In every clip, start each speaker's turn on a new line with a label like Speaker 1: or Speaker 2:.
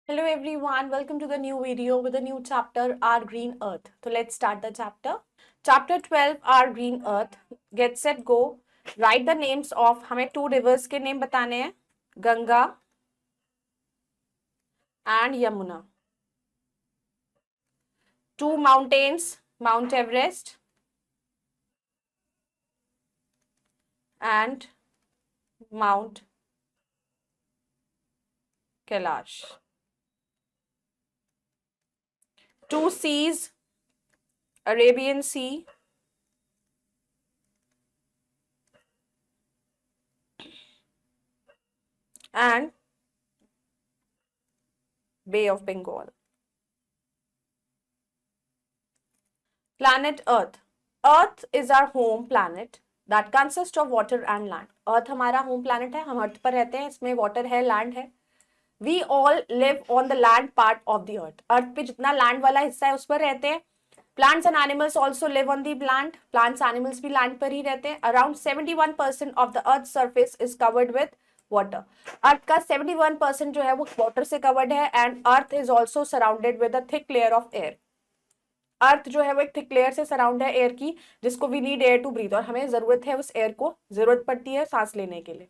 Speaker 1: Hello everyone, welcome to the new video with a new chapter, Our Green Earth. So let's start the chapter. Chapter 12, Our Green Earth. Get set, go. Write the names of, हमें two rivers के name बताने हैं, Ganga and Yamuna. Two mountains, Mount Everest and Mount Kailash. Two seas, Arabian Sea and Bay of Bengal. Planet Earth. Earth is our home planet that consists of water and land. Earth हमारा home planet है, हम अर्थ पर रहते हैं, इसमें water है, land है. We all live on the land part of the earth. अर्थ पे जितना land वाला हिस्सा है उस पर रहते हैं. Plants and animals also live on the land. Plants, animals भी land पर ही रहते हैं. Around 71% of the earth's surface is covered with water. अर्थ का 71% जो है वो water से covered है and earth is also surrounded with a thick layer of air. अर्थ जो है वो एक थिक लेयर से सराउंड है एयर की, जिसको we need air to breathe, और हमें जरूरत है उस एयर को, जरूरत पड़ती है सांस लेने के लिए.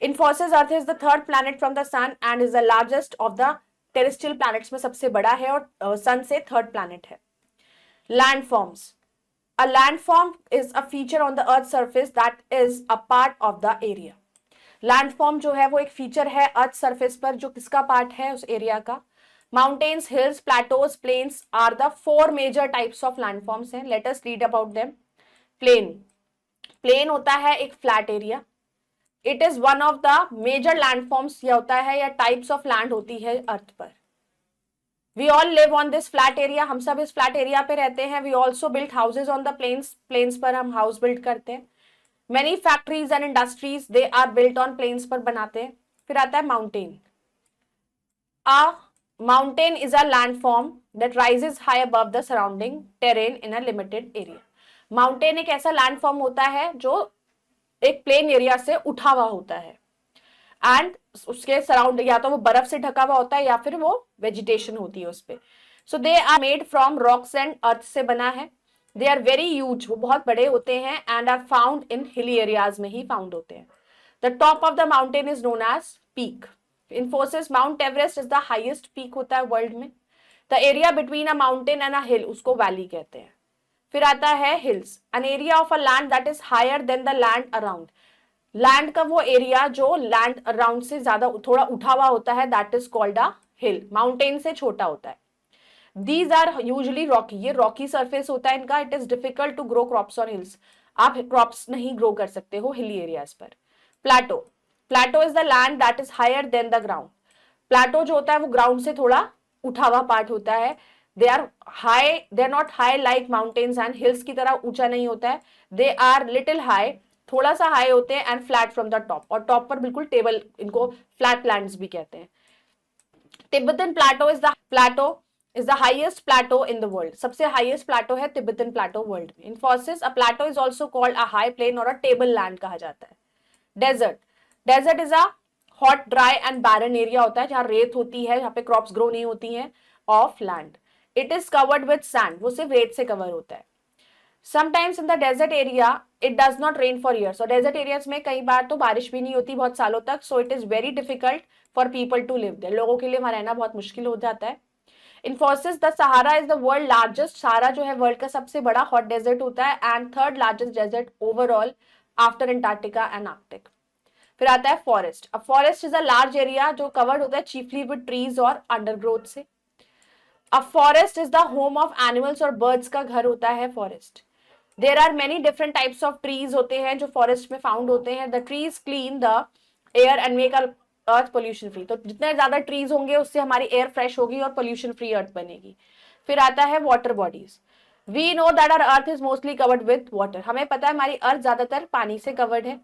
Speaker 1: इन्फोसिस earth is the third planet from the sun and is the largest of the terrestrial planets में सबसे बड़ा है और सन से थर्ड प्लैनेट है. Landforms. A landform is a feature on the earth surface that is a part of the area. Landform जो है वो एक फीचर है अर्थ सरफेस पर जो किसका पार्ट है, उस एरिया का. Mountains, hills, plateaus, plains are the four major types of landforms हैं. Let us read about them. Plain. Plain होता है एक flat area. It is one of the major landforms या होता है या types of land होती है अर्थ पर. We all live on this flat area. हम सब इस flat area पे रहते हैं. We also build houses on the plains. Plains पर हम house build करते हैं. Many factories and industries they are built on plains पर बनाते हैं. फिर आता है mountain. Mountain is a landform that rises high above the surrounding terrain in a limited area. Mountain एक ऐसा landform होता है जो एक plain area से उठा हुआ होता है and उसके surround या तो वो बर्फ से ढका हुआ होता है या फिर वो vegetation होती है उस पे. So they are made from rocks and earth से बना है. They are very huge, वो बहुत बड़े होते हैं and are found in hilly areas में ही found होते हैं. The top of the mountain is known as peak. इन्फोसिस mount Everest is the highest peak होता है वर्ल्ड में. The area between a mountain and a hill उसको valley कहते हैं. फिर आता है hills. An area of a land that is higher than the land around. Land का वो एरिया जो लैंड अराउंड से ज्यादा थोड़ा उठा हुआ होता है that is called a hill. Mountain से छोटा होता है. These are usually rocky. ये रॉकी सरफेस होता है इनका. It is difficult to grow crops on hills. आप क्रॉप्स नहीं ग्रो कर सकते हो हिली एरियाज पर. Plateau. Plateau is the land that is higher than the ground. Plateau जो होता है वो ग्राउंड से थोड़ा उठा हुआ पार्ट होता है. They are high, they are not high like mountains and hills की तरह ऊंचा नहीं होता है. दे आर लिटिल हाई, थोड़ा सा हाई होते हैं and flat from the top, और टॉप पर बिल्कुल टेबल, इनको फ्लैट लैंड्स भी कहते हैं. Tibetan plateau is the highest plateau in the world. सबसे हाईएस्ट प्लेटो है तिब्बतन प्लेटो वर्ल्ड में. इन्फोसिस a plateau is also called a high plain और अ टेबल लैंड कहा जाता है. Desert. Desert is a hot, dry and barren area होता है जहां रेत होती है, जहां पे क्रॉप्स ग्रो नहीं होती हैं of land. It is covered with sand. वो सिर्फ रेत से कवर होता है. Sometimes in the desert area it does not rain for years. और डेजर्ट एरियाज में कई बार तो बारिश भी नहीं होती बहुत सालों तक. So it is very difficult for people to live there. लोगों के लिए वहां रहना बहुत मुश्किल हो जाता है. इन्फोसिस the Sahara is the world largest. Sahara जो है वर्ल्ड का सबसे बड़ा हॉट डेजर्ट होता है and third largest desert overall after Antarctica and Arctic. फिर आता है forest. A forest is a large area जो कवर्ड होता है चीफली विद ट्रीज और अंडरग्रोथ से. A forest is the home of animals और बर्ड्स का घर होता है forest. There are many different types of trees होते हैं जो फॉरेस्ट में फाउंड होते हैं. The trees clean the air and make earth pollution free. तो जितने ज्यादा ट्रीज होंगे उससे हमारी एयर फ्रेश होगी और पोल्यूशन फ्री अर्थ बनेगी. फिर आता है water bodies. We know that our earth is mostly covered with water. हमें पता है हमारी अर्थ ज्यादातर पानी से कवर्ड है.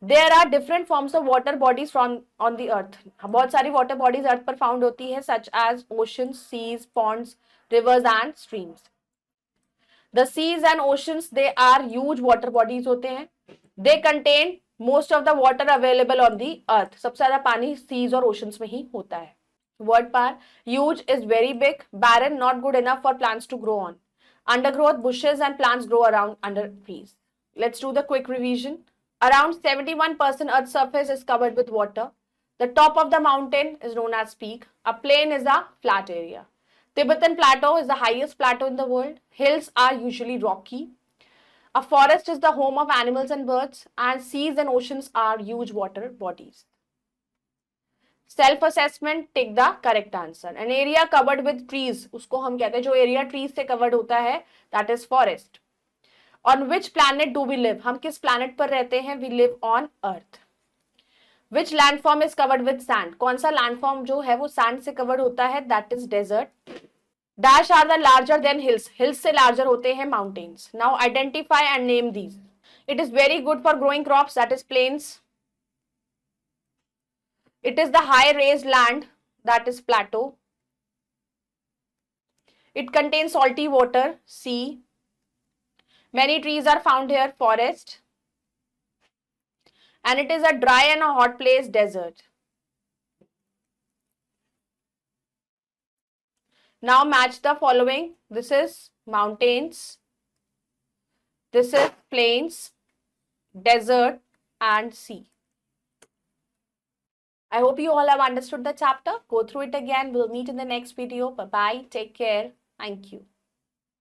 Speaker 1: There are different forms of water bodies from on the earth. बहुत सारी water bodies अर्थ पर फाउंड होती है such as oceans, seas, ponds, rivers and streams. The seas and oceans they are huge water bodies होते हैं. They contain most of the water available on the earth. सबसे ज्यादा पानी seas और oceans में ही होता है. Word par. Huge is very big. Barren, not good enough for plants to grow on. Undergrowth, bushes and plants grow around under trees. Let's do the quick revision. Around 71% Earth's surface is covered with water. The top of the mountain is known as peak. A plain is a flat area. Tibetan Plateau is the highest plateau in the world. Hills are usually rocky. A forest is the home of animals and birds, and seas and oceans are huge water bodies. Self-assessment, take the correct answer. An area covered with trees, उसको हम कहते हैं जो area trees से covered होता है, that is forest. On which planet do we live? हम किस planet पर रहते हैं? We live on Earth. Which landform is covered with sand? कौन सा landform जो है वो sand से covered होता है? That is desert. Dash are the larger than hills. Hills से larger होते हैं mountains. Now identify and name these. It is very good for growing crops, that is plains. It is the high raised land, that is plateau. It contains salty water, sea. Many trees are found here, forest. And it is a dry and a hot place, desert. Now match the following. This is mountains. This is plains, desert and sea. I hope you all have understood the chapter. Go through it again. We'll meet in the next video. Bye-bye. Take care. Thank you.